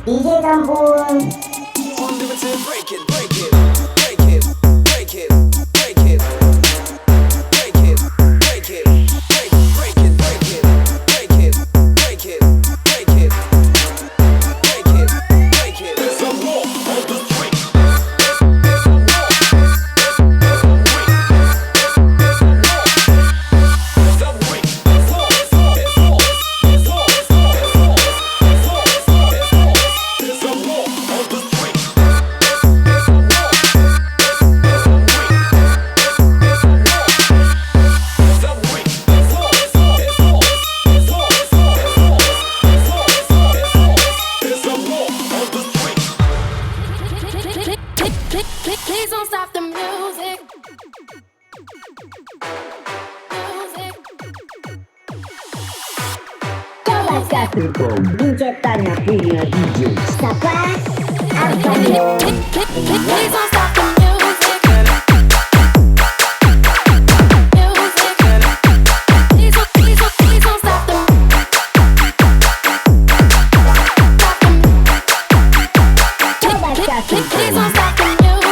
DJ Tambun. Unlimited, break it, break it, break it, break it, break it, break it, break it, break it, break it, break it, break it, break it, break it, break it. There's a war on the street. There's a war. There's a war. There's a war. There's war. There's war. There's war. There's a war on the street. Please don't stop the music. Coba Capricorn. DJ Tanya punya DJ. Siapa? Arkanyo. Please don't stop the music. Please don't stop the Coba Capricorn. Please don't stop the music. Please don't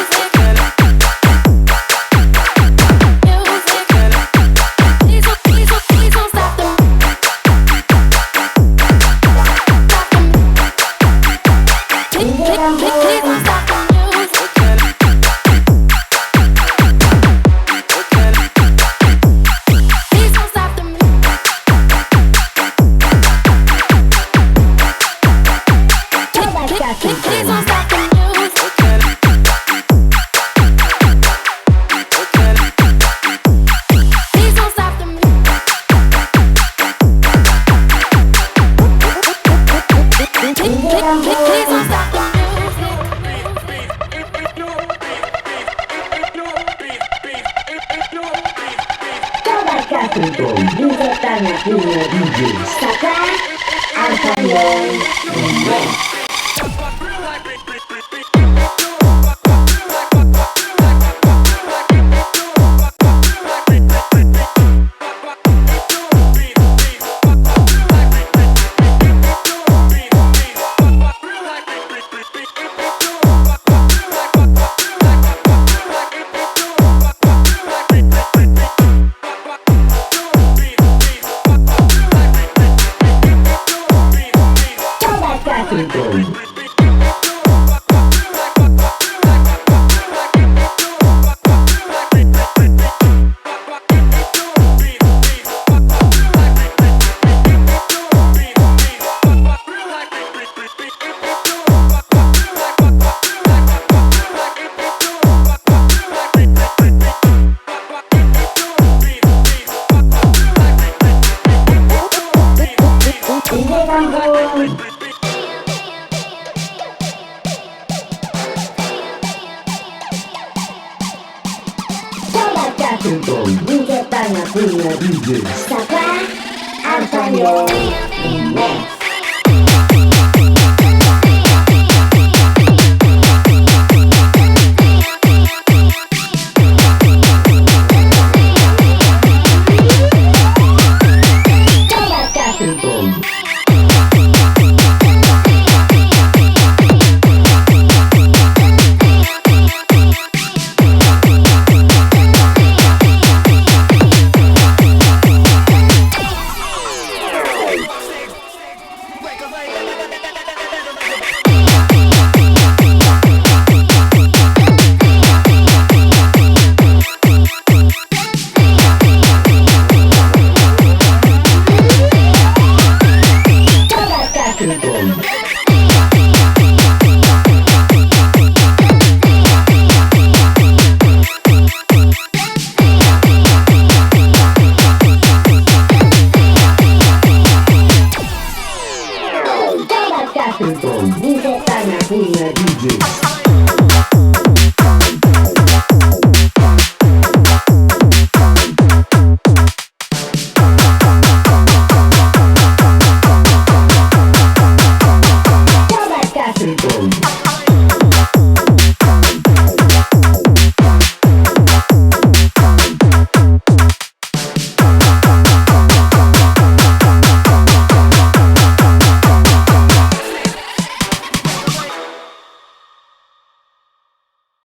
stop the DJ Tambun. Please don't stop the music. Please don't stop the Coba Please Capricorn. don't stop the music. Please don't stop the music. DJ Tambun. Please don't stop the music. Coba Capricorn. DJ Tanya punya DJ. Siapa? Arkanyo. Coba Capricorn. DJ Tambun. Coba Capricorn. DJ Tanya punya DJ. Siapa? Arkanyo. Next. Coba Capricorn. Coba Capricorn. Coba Capricorn.